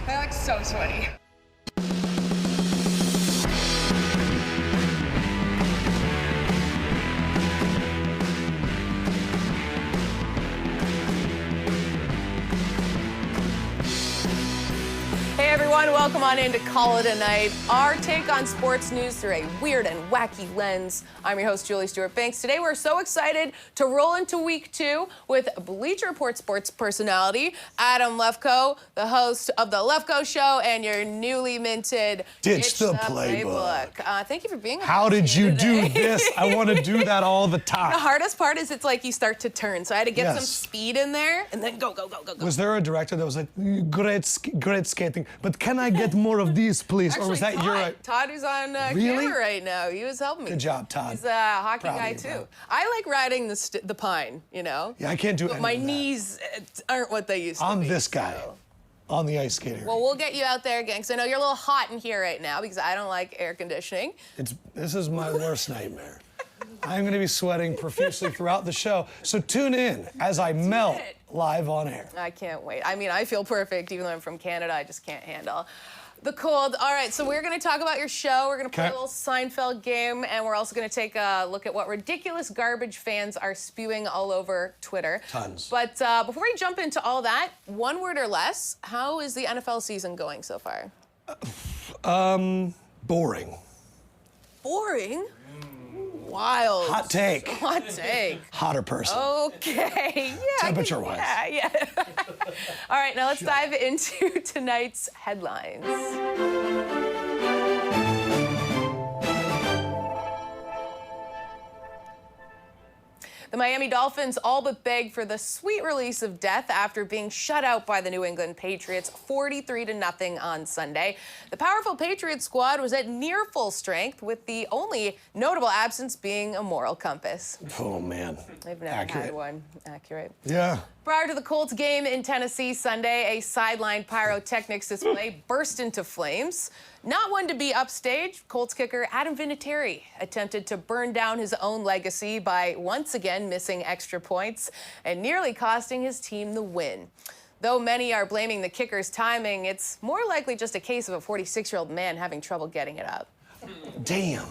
I look so sweaty. Hey everyone, welcome on in to Call It a Night. Our take on sports news through a weird and wacky lens. I'm your host, Julie Stewart-Binks. Today we're so excited to roll into week 2 with Bleacher Reports sports personality, Adam Lefkoe, the host of the Lefkoe Show, and your newly minted Ditch the Playbook. Thank you for being with How us did here you do today. this? I want to do that all the time. The hardest part is it's like you start to turn, so I had to get some Yes. speed in there, and then go. Was there a director that was like, great skating, but can I get more of these, please? Actually, or was that your... Todd, who's on Really? camera right now. He was helping me. Good job, Todd. He's a hockey Proud of guy, you, too. bro. I like riding the pine, you know? Yeah, I can't do But any my of that. knees aren't what they used to I'm be. this guy so. on the ice skating. Well, we'll get you out there again, because I know you're a little hot in here right now, because I don't like air conditioning. This is my worst nightmare. I'm going to be sweating profusely throughout the show, so tune in as I melt live on air. I can't wait. I mean, I feel perfect, even though I'm from Canada. I just can't handle the cold. All right, so we're going to talk about your show. We're going to play a little Seinfeld game, and we're also going to take a look at what ridiculous garbage fans are spewing all over Twitter. Tons. But before we jump into all that, one word or less, how is the NFL season going so far? Boring. Boring? Wild. Hot take. Hot take. Hotter person. Okay. Yeah. Temperature-wise. Yeah. All right, now let's dive into tonight's headlines. The Miami Dolphins all but begged for the sweet release of death after being shut out by the New England Patriots 43-0 on Sunday. The powerful Patriots squad was at near full strength, with the only notable absence being a moral compass. Oh, man. They've never had one. Accurate. Yeah. Prior to the Colts game in Tennessee Sunday, a sideline pyrotechnics display burst into flames. Not one to be upstage, Colts kicker Adam Vinatieri attempted to burn down his own legacy by once again missing extra points and nearly costing his team the win. Though many are blaming the kicker's timing, it's more likely just a case of a 46-year-old man having trouble getting it up. Damn.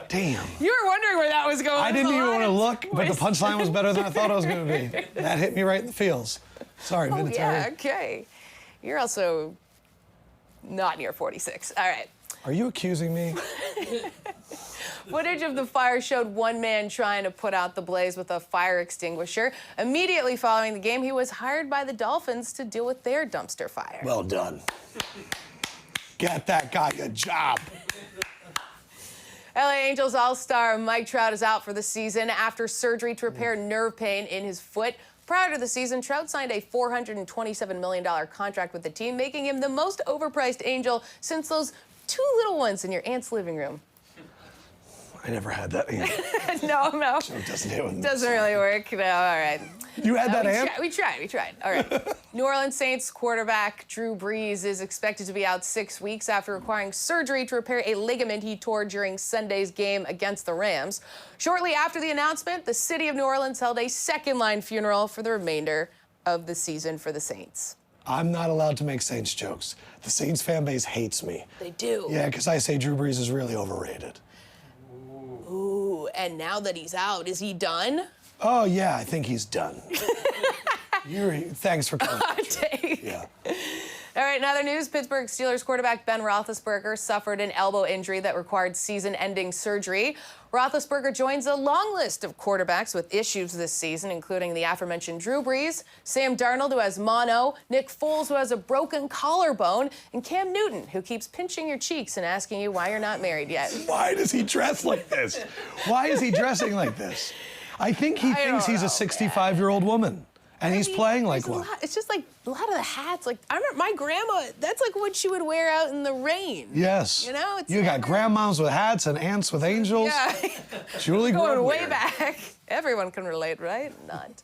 Damn. You were wondering where that was going. I didn't even want to look, but the punchline was better than I thought it was going to be. That hit me right in the feels. Sorry, Vinatieri. Yeah, okay. You're also not near 46. All right. Are you accusing me? Footage of the fire showed one man trying to put out the blaze with a fire extinguisher. Immediately following the game, he was hired by the Dolphins to deal with their dumpster fire. Well done. Get that guy a job. LA Angels All-Star Mike Trout is out for the season after surgery to repair nerve pain in his foot. Prior to the season, Trout signed a $427 million contract with the team, making him the most overpriced Angel since those two little ones in your aunt's living room. I never had that aunt. No. So it doesn't do it. Doesn't really work. No, all right. You had that aunt? We tried. All right. New Orleans Saints quarterback Drew Brees is expected to be out 6 weeks after requiring surgery to repair a ligament he tore during Sunday's game against the Rams. Shortly after the announcement, the city of New Orleans held a second-line funeral for the remainder of the season for the Saints. I'm not allowed to make Saints jokes. The Saints fan base hates me. They do. Yeah, because I say Drew Brees is really overrated. Ooh, and now that he's out, is he done? Oh, yeah, I think he's done. Thanks for coming. Take. Yeah. All right, in other news, Pittsburgh Steelers quarterback Ben Roethlisberger suffered an elbow injury that required season-ending surgery. Roethlisberger joins a long list of quarterbacks with issues this season, including the aforementioned Drew Brees, Sam Darnold, who has mono, Nick Foles, who has a broken collarbone, and Cam Newton, who keeps pinching your cheeks and asking you why you're not married yet. Why does he dress like this? Why is he dressing like this? I think he thinks he's a 65-year-old woman. And he's playing like one. It's just like a lot of the hats. Like, I remember my grandma, that's like what she would wear out in the rain. Yes. You know? You got grandmoms with hats and aunts with angels. Yeah. Julie Going way weird. back. Everyone can relate, right? Not.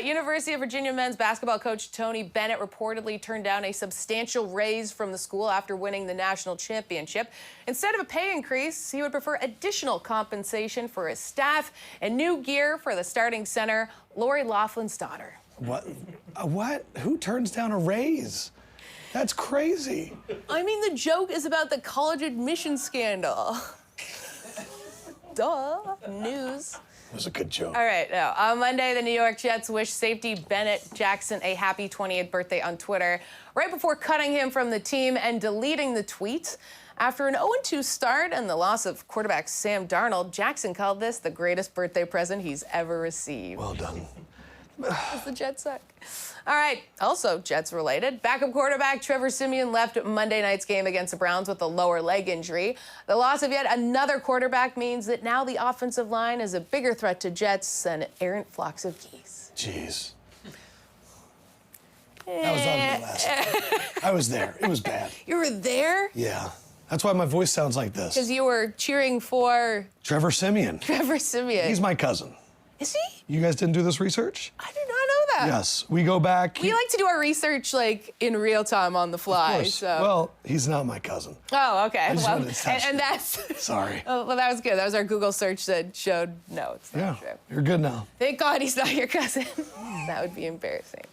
University of Virginia men's basketball coach Tony Bennett reportedly turned down a substantial raise from the school after winning the national championship. Instead of a pay increase, he would prefer additional compensation for his staff and new gear for the starting center, Lori Laughlin's daughter. What? What? Who turns down a raise? That's crazy. I mean, the joke is about the college admission scandal. Duh. News. It was a good joke. All right, now, on Monday, the New York Jets wished safety Bennett Jackson a happy 20th birthday on Twitter, right before cutting him from the team and deleting the tweet. After an 0-2 start and the loss of quarterback Sam Darnold, Jackson called this the greatest birthday present he's ever received. Well done. Does the Jets suck? All right, also Jets related. Backup quarterback Trevor Siemian left Monday night's game against the Browns with a lower leg injury. The loss of yet another quarterback means that now the offensive line is a bigger threat to Jets than errant flocks of geese. Jeez. That was on me last. I was there. It was bad. You were there? Yeah. That's why my voice sounds like this. Because you were cheering for Trevor Siemian. Trevor Siemian. He's my cousin. Is he? You guys didn't do this research? I did not know that. Yes. We go back. We like to do our research like in real time on the fly. Of course. So. Well, he's not my cousin. Oh, okay. I just Well, wanted to touch and that. that's. Sorry. Oh, well, that was good. That was our Google search that showed no, it's not Yeah. true. You're good now. Thank God he's not your cousin. That would be embarrassing.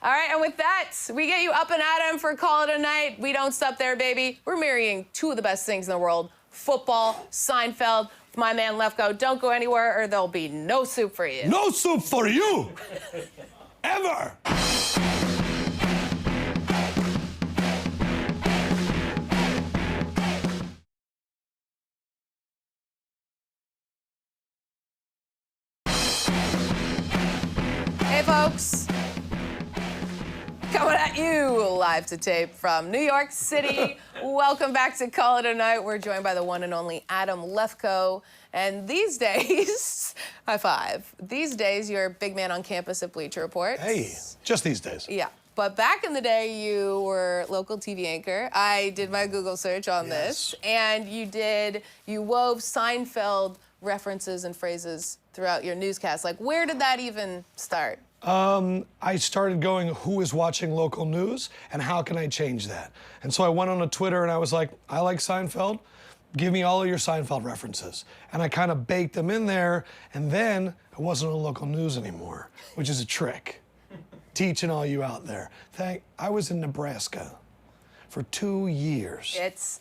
All right, and with that, we get you up and at 'em for Call It a Night. We don't stop there, baby. We're marrying two of the best things in the world, football, Seinfeld, with my man Lefkoe. Don't go anywhere or there'll be no soup for you. No soup for you! Ever! Hey, folks. Coming at you live to tape from New York City. Welcome back to Call It a Night. We're joined by the one and only Adam Lefkoe. And these days, high five, these days you're a big man on campus at Bleacher Reports. Hey, just these days. Yeah, but back in the day you were local TV anchor. I did my Google search on this, and you wove Seinfeld references and phrases throughout your newscast. Like, where did that even start? I started going, who is watching local news and how can I change that? And so I went on a Twitter and I was like, I like Seinfeld. Give me all of your Seinfeld references. And I kind of baked them in there, and then it wasn't on local news anymore, which is a trick. Teaching all you out there. I was in Nebraska for 2 years.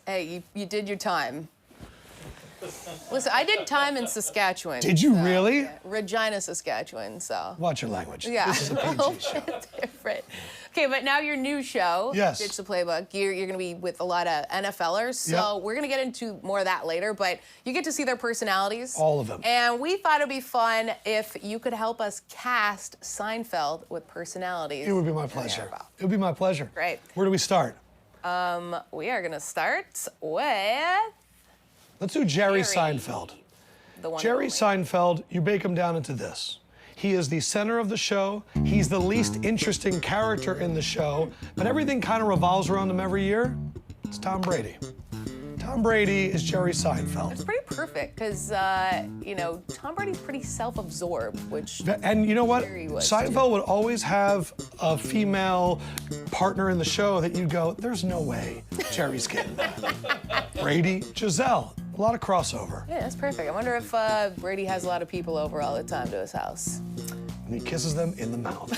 Hey, you did your time. Listen, I did time in Saskatchewan. Did you really? Yeah, Regina, Saskatchewan, so. Watch your language. Yeah. This is a PG show. Different. Okay, but now your new show, Yes. Ditch the Playbook, you're going to be with a lot of NFLers, so Yep. we're going to get into more of that later, but you get to see their personalities. All of them. And we thought it'd be fun if you could help us cast Seinfeld with personalities. It would be my pleasure. It would be my pleasure. Great. Where do we start? We are going to start with Let's do Jerry Seinfeld. the one. Jerry Seinfeld, you bake him down into this. He is the center of the show. He's the least interesting character in the show, but everything kind of revolves around him every year. It's Tom Brady. Tom Brady is Jerry Seinfeld. It's pretty perfect because, Tom Brady's pretty self-absorbed, which. And you know what? Jerry was, Seinfeld would always have a female partner in the show that you'd go, there's no way Jerry's getting that. Brady, Giselle, a lot of crossover. Yeah, that's perfect. I wonder if Brady has a lot of people over all the time to his house. And he kisses them in the mouth.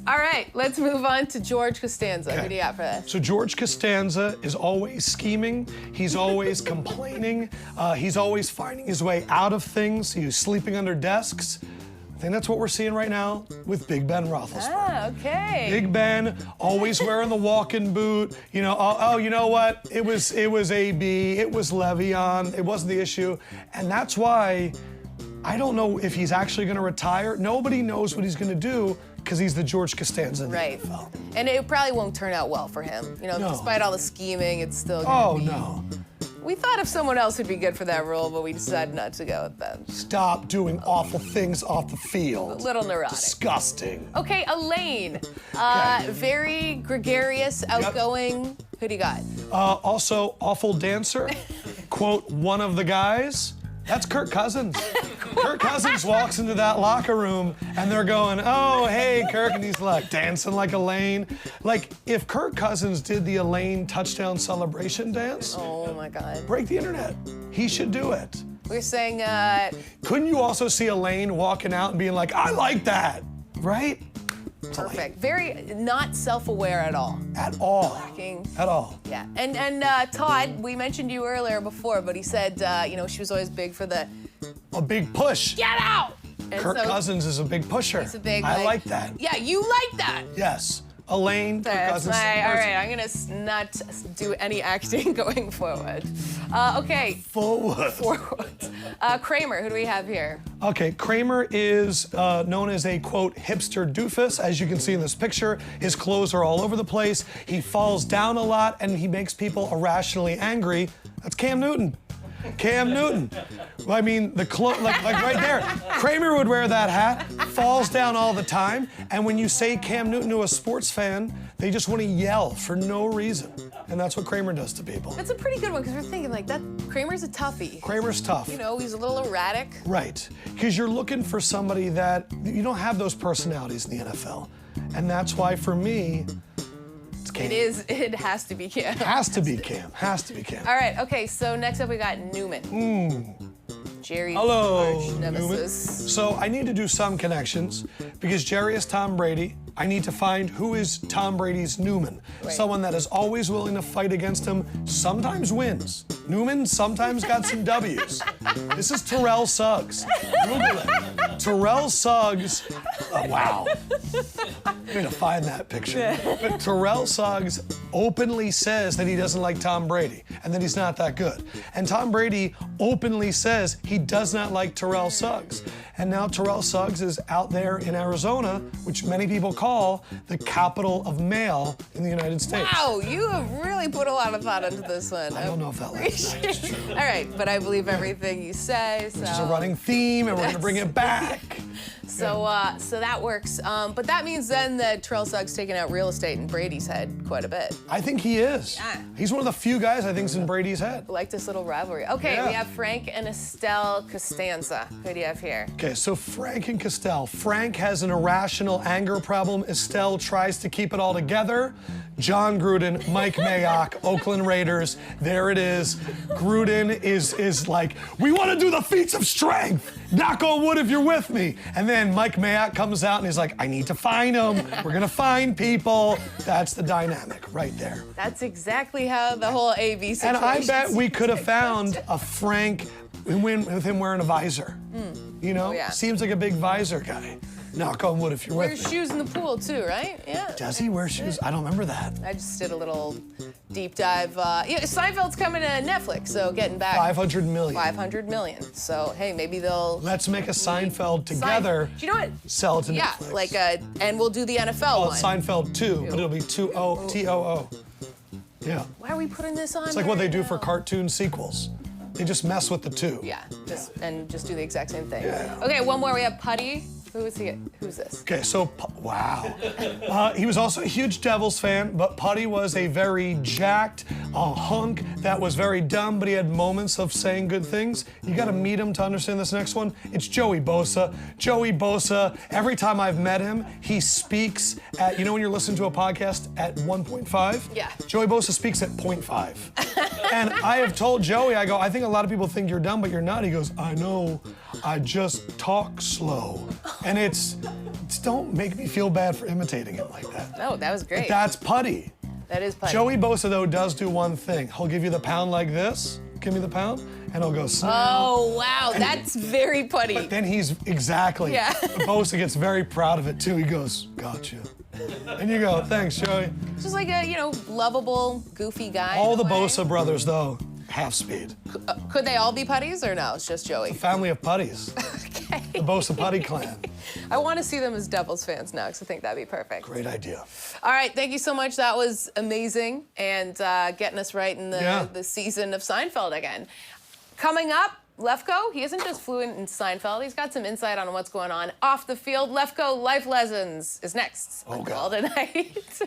All right, let's move on to George Costanza. Who do you got for this? So George Costanza is always scheming. He's always complaining. He's always finding his way out of things. He's sleeping under desks. I think that's what we're seeing right now with Big Ben Roethlisberger. Ah, okay. Big Ben, always wearing the walking boot. You know, you know what? It was AB, it was Le'Veon, it wasn't the issue. And that's why I don't know if he's actually gonna retire. Nobody knows what he's gonna do because he's the George Costanza in the Right. NFL. And it probably won't turn out well for him. You know, No. despite all the scheming, it's still gonna be. No. We thought if someone else would be good for that role, but we decided not to go with them. Stop doing awful things off the field. A little neurotic. Disgusting. Okay, Elaine. Very gregarious, outgoing. Who do you got? Also, awful dancer. Quote, one of the guys. That's Kirk Cousins. Kirk Cousins walks into that locker room and they're going, oh, hey, Kirk. And he's like dancing like Elaine. Like, if Kirk Cousins did the Elaine touchdown celebration dance, Oh my God. break the internet. He should do it. We're saying, Couldn't you also see Elaine walking out and being like, I like that, right? Perfect. Very not self-aware at all. At all. Lacking. At all. Yeah. And Todd, we mentioned you earlier before, but he said, she was always big for the A big push. get out. And Kirk Cousins is a big pusher. He's a big. I like that. Yeah, you like that. Yes. Elaine, Kirk Cousins. All right, I'm gonna not do any acting going forward. Okay. Forward. Kramer, who do we have here? Okay, Kramer is known as a, quote, hipster doofus. As you can see in this picture, his clothes are all over the place. He falls down a lot, and he makes people irrationally angry. That's Cam Newton. Cam Newton. I mean, the clothes, like right there. Kramer would wear that hat, falls down all the time, and when you say Cam Newton to a sports fan, they just want to yell for no reason. And that's what Kramer does to people. That's a pretty good one, because we're thinking like that. Kramer's a toughie. Kramer's tough. You know, he's a little erratic. Right, because you're looking for somebody that, you don't have those personalities in the NFL. And that's why, for me, it's Cam. It has to be Cam. Has to be Cam. Has to be Cam. All right, okay, so next up we got Newman. Jerry's Hello, arch Newman. nemesis. So I need to do some connections because Jerry is Tom Brady. I need to find who is Tom Brady's Newman. Right. Someone that is always willing to fight against him, sometimes wins. Newman sometimes got some W's. This is Terrell Suggs. Google it. Terrell Suggs. Oh, wow. I'm going to find that picture. But Terrell Suggs openly says that he doesn't like Tom Brady and that he's not that good. And Tom Brady openly says he does not like Terrell Suggs. And now Terrell Suggs is out there in Arizona, which many people call the capital of mail in the United States. Wow, you have really put a lot of thought into this one. I don't know if that last night is true. All right, but I believe everything you say. So. Which is a running theme, and we're going to bring it back. So that works. But that means then that Terrell Suggs taking out real estate in Brady's head quite a bit. I think he is. Yeah. He's one of the few guys I think's in Brady's head. I like this little rivalry. Okay, Yeah. we have Frank and Estelle Costanza. Who do you have here? Okay, so Frank and Castell. Frank has an irrational anger problem. Estelle tries to keep it all together. John Gruden, Mike Mayock, Oakland Raiders. There it is. Gruden is like, we want to do the feats of strength. Knock on wood if you're with me. And then Mike Mayock comes out and he's like, I need to find them. We're going to find people. That's the dynamic right there. That's exactly how the whole AV situation. And I bet we could have found a Frank with him wearing a visor. You know? Oh, yeah. Seems like a big visor guy. Knock on wood if you're Wears with me. shoes in the pool too, right? Yeah. Does he wear shoes? I don't remember that. I just did a little deep dive. Seinfeld's coming to Netflix, so getting back 500 million. 500 million. So hey, maybe they'll. Let's make a Seinfeld together. Do you know what? Sell it to Yeah, Netflix. like and we'll do the NFL Oh, one. it's Seinfeld 2, but it'll be 2-0, T-O-O. Yeah. Why are we putting this on? It's like what they right do for now? cartoon sequels. They just mess with the 2. Yeah, just do the exact same thing. Yeah. Okay, one more. We have Putty. Who is he? Who's this? Okay, so, wow. He was also a huge Devils fan, but Putty was a very jacked hunk that was very dumb, but he had moments of saying good things. You gotta meet him to understand this next one. It's Joey Bosa. Joey Bosa, every time I've met him, he speaks at, you know when you're listening to a podcast at 1.5? Yeah. Joey Bosa speaks at 0.5. And I have told Joey, I go, I think a lot of people think you're dumb, but you're not. He goes, I know, I just talk slow. And it's don't make me feel bad for imitating him like that. No, that was great. That's Putty. That is Putty. Joey Bosa, though, does do one thing. He'll give you the pound like this. Give me the pound. And he'll go, snap. Oh, wow. That's very Putty. But then he's, exactly. Yeah. Bosa gets very proud of it, too. He goes, gotcha. And you go, thanks, Joey. Just like a, lovable, goofy guy. All in the a way. Bosa brothers, though, half speed. Could they all be Putties or no? It's just Joey. Family of Putties. Okay. The Bosa Putty clan. I want to see them as Devils fans now because I think that'd be perfect. Great idea. All right, thank you so much. That was amazing and getting us right in the season of Seinfeld again. Coming up, Lefkoe, he isn't just fluent in Seinfeld. He's got some insight on what's going on off the field. Lefkoe Life Lessons is next. Oh, God. All tonight.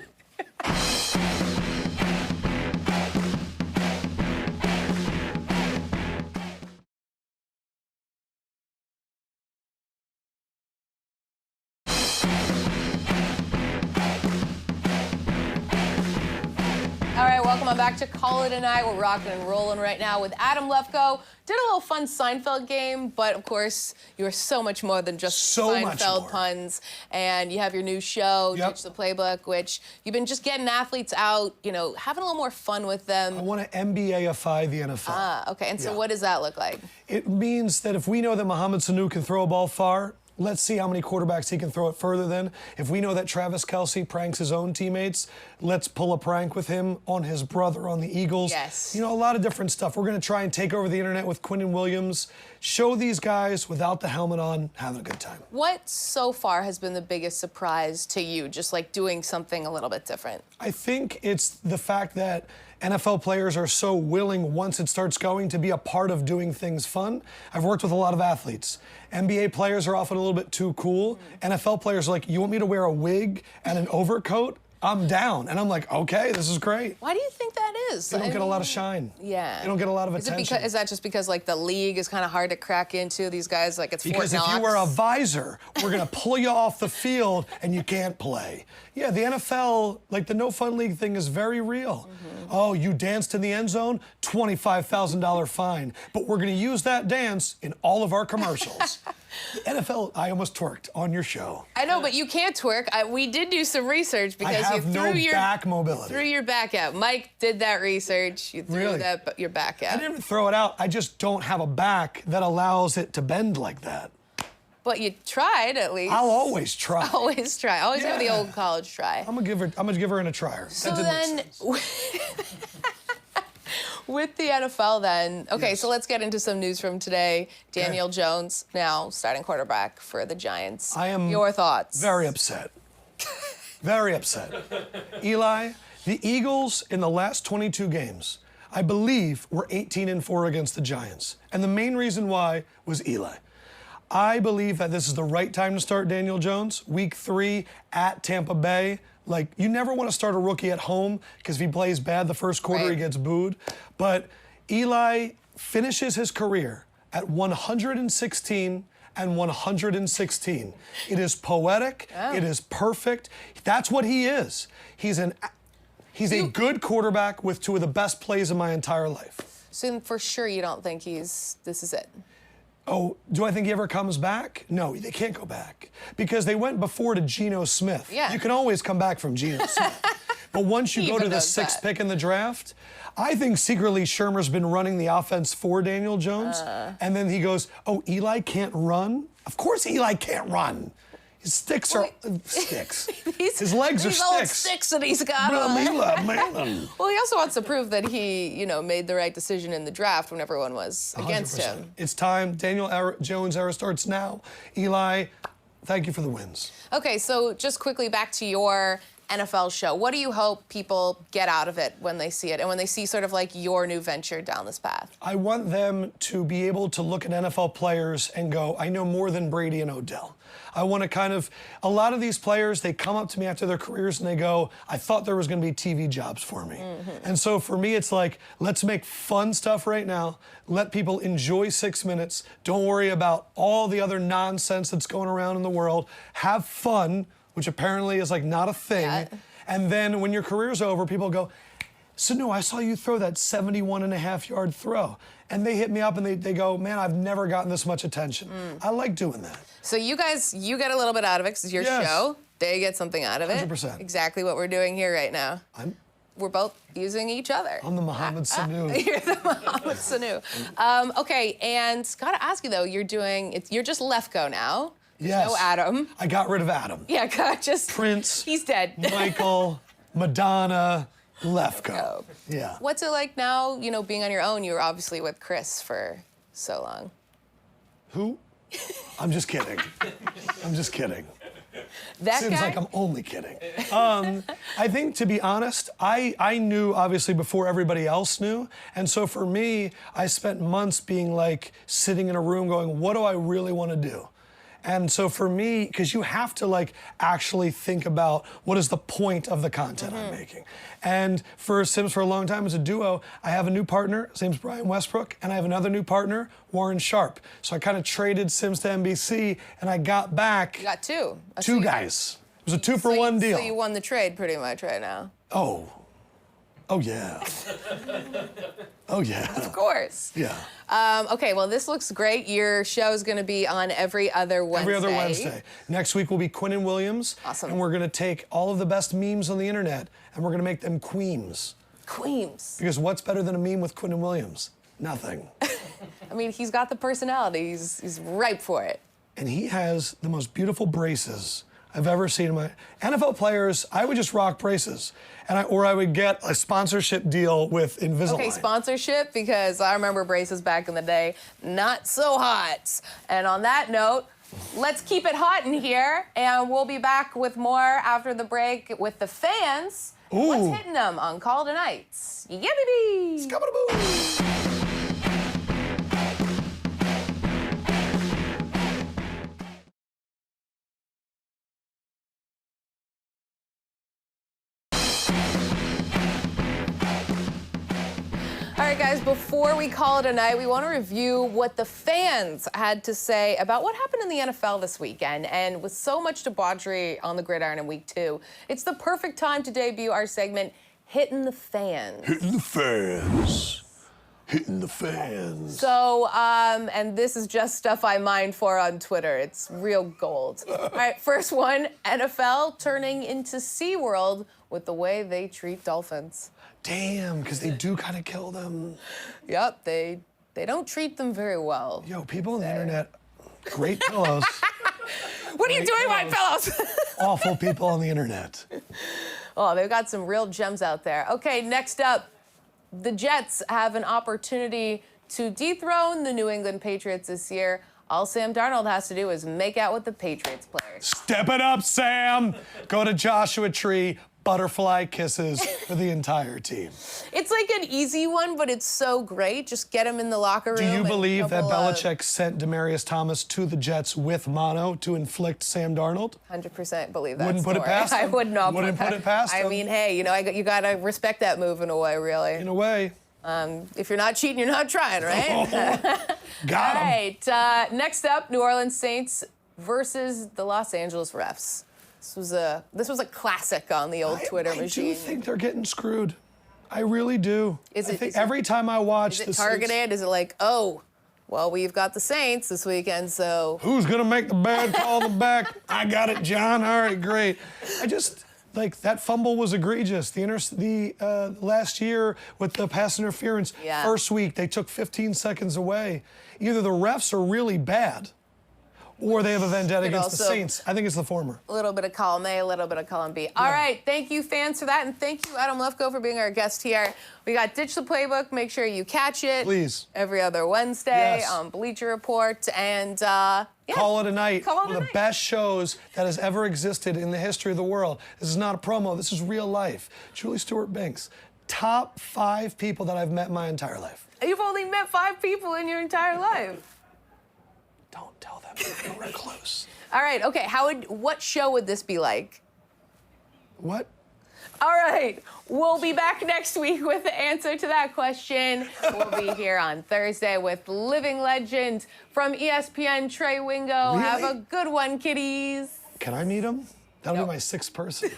All right, welcome on back to Call It a Night. We're rocking and rolling right now with Adam Lefkoe. Did a little fun Seinfeld game, but of course, you're so much more than just Seinfeld puns. And you have your new show, Ditch the Playbook, which you've been just getting athletes out, you know, having a little more fun with them. I want to NBAify the NFL. Ah, okay. And so what does that look like? It means that if we know that Mohamed Sanu can throw a ball far, let's see how many quarterbacks he can throw it further than. If we know that Travis Kelce pranks his own teammates, let's pull a prank with him on his brother on the Eagles. Yes. You know, a lot of different stuff. We're going to try and take over the internet with Quinnen Williams, show these guys without the helmet on, having a good time. What so far has been the biggest surprise to you, just like doing something a little bit different? I think it's the fact that NFL players are so willing, once it starts going, to be a part of doing things fun. I've worked with a lot of athletes. NBA players are often a little bit too cool. NFL players are like, you want me to wear a wig and an overcoat? I'm down. And I'm like, okay, this is great. Why do you think that is? They don't get a lot of shine. Yeah. They don't get a lot of attention. Is that just because, like, the league is kind of hard to crack into? These guys, like, it's Fort Knox? Because if you wear a visor, we're going to pull you off the field and you can't play. Yeah, the NFL, like, the no fun league thing is very real. Oh, you danced in the end zone? $25,000 fine. But we're going to use that dance in all of our commercials. The NFL, I almost twerked on your show. I know, but you can't twerk. We did do some research because I have no back mobility. Threw your back out. Mike did that research. You threw your back out. I didn't throw it out. I just don't have a back that allows it to bend like that. But you tried, at least. I'll always try. Always try. Always have the old college try. I'm gonna give her in a trier. So then, with the NFL then, okay, so let's get into some news from today. Daniel Jones, now starting quarterback for the Giants. Your thoughts? Very upset. Very upset. Eli, the Eagles in the last 22 games, I believe, were 18-4 against the Giants. And the main reason why was Eli. I believe that this is the right time to start Daniel Jones. Week 3 at Tampa Bay. Like, you never want to start a rookie at home because if he plays bad the first quarter, he gets booed. But Eli finishes his career at 116 and 116. It is poetic. It is perfect. That's what he is. He's a good quarterback with 2 of the best plays of my entire life. So for sure you don't think this is it? Oh, do I think he ever comes back? No, they can't go back. Because they went before to Geno Smith. Yeah. You can always come back from Geno Smith. But once you go to the 6th pick in the draft, I think secretly Shermer's been running the offense for Daniel Jones. And then he goes, oh, Eli can't run? Of course Eli can't run. His sticks are sticks. His legs are sticks. Old sticks that he's got on. Well, he also wants to prove that he, you know, made the right decision in the draft when everyone was against 100%. him. It's time. Daniel Jones era starts now. Eli, thank you for the wins. Okay, so just quickly back to your NFL show. What do you hope people get out of it when they see it and when they see sort of like your new venture down this path? I want them to be able to look at NFL players and go, I know more than Brady and Odell. I want to kind of, a lot of these players, they come up to me after their careers and they go, I thought there was going to be TV jobs for me. And so for me, it's like, let's make fun stuff right now. Let people enjoy 6 minutes. Don't worry about all the other nonsense that's going around in the world. Have fun, which apparently is like not a thing. And then when your career's over, people go, so no, I saw you throw that 71.5-yard throw. And they hit me up and they go, man, I've never gotten this much attention. I like doing that. So you guys, you get a little bit out of it because it's your show. They get something out of it. 100%. Exactly what we're doing here right now. We're both using each other. I'm the Mohamed Sanu. You're the Mohamed Sanu. Okay, and gotta ask you though, you're just Lefkoe now. Yes. No Adam. I got rid of Adam. Yeah, just Prince. He's dead. Michael, Madonna, Lefkoe. Yeah. What's it like now, you know, being on your own? You were obviously with Chris for so long. Who? I'm just kidding. I'm just kidding. That Seems guy? like I'm only kidding. I think, to be honest, I knew, obviously, before everybody else knew. And so for me, I spent months being like, sitting in a room going, what do I really want to do? And so for me, because you have to like actually think about what is the point of the content I'm making. And for Sims for a long time as a duo, I have a new partner, his name's Brian Westbrook, and I have another new partner, Warren Sharp. So I kind of traded Sims to NBC, and I got back. You got two. Two guys. It was a 2-for-1 deal. So you won the trade pretty much right now. Oh. Oh, yeah. Oh, yeah. Of course. Yeah. Okay, well, this looks great. Your show is going to be on every other Wednesday. Every other Wednesday. Next week will be Quinn and Williams. Awesome. And we're going to take all of the best memes on the internet, and we're going to make them queens. Queens. Because what's better than a meme with Quinn and Williams? Nothing. I mean, he's got the personality. He's ripe for it. And he has the most beautiful braces I've ever seen in my NFL players. I would just rock braces, or I would get a sponsorship deal with Invisalign. Okay, sponsorship, because I remember braces back in the day, not so hot. And on that note, let's keep it hot in here, and we'll be back with more after the break with the fans. Ooh. What's hitting them on Call Tonight? Yeah, baby. Scabba-da-boo. All right, guys, before we call it a night, we want to review what the fans had to say about what happened in the NFL this weekend. And with so much debauchery on the gridiron in week 2, it's the perfect time to debut our segment, Hitting the Fans. Hitting the fans. Hitting the fans. So, and this is just stuff I mined for on Twitter. It's real gold. All right, first one, NFL turning into SeaWorld with the way they treat dolphins. Damn, because they do kind of kill them. Yep, they don't treat them very well. Yo, people on the internet, great pillows. What are you doing, my pillows? Awful people on the internet. Oh, they've got some real gems out there. Okay, next up, the Jets have an opportunity to dethrone the New England Patriots this year. All Sam Darnold has to do is make out with the Patriots players. Step it up, Sam. Go to Joshua Tree. Butterfly kisses for the entire team. It's like an easy one, but it's so great. Just get him in the locker room. Do you believe that Belichick Belichick sent Demaryius Thomas to the Jets with mono to inflict Sam Darnold? 100% believe that Wouldn't story. put it past I him. would not Wouldn't put it past I him. mean, hey, you know, you got to respect that move in a way, really. In a way. If you're not cheating, you're not trying, right? Got All him. right, next up, New Orleans Saints versus the Los Angeles Refs. This was a classic on the old Twitter machine. I do think they're getting screwed. I really do. I think every time I watch Is it targeted? Is it like, oh, well, we've got the Saints this weekend, so... Who's going to make the bad call in the back? I got it, John. All right, great. I just... Like, that fumble was egregious. The last year with the pass interference, first week, they took 15 seconds away. Either the refs are really bad, or they have a vendetta against the Saints. I think it's the former. A little bit of column A, a little bit of column B. All right, thank you, fans, for that, and thank you, Adam Lefkoe, for being our guest here. We got Ditch the Playbook. Make sure you catch it. Please. Every other Wednesday Yes. on Bleacher Report, and Call it a night. Call it One a of the night. best shows that has ever existed in the history of the world. This is not a promo. This is real life. Julie Stewart-Binks. Top 5 people that I've met my entire life. You've only met 5 people in your entire life. Don't tell them. We're close. All right, okay, what show would this be like? What? All right, we'll be back next week with the answer to that question. We'll be here on Thursday with living legend from ESPN, Trey Wingo. Really? Have a good one, kiddies. Can I meet him? That'll be my 6th person.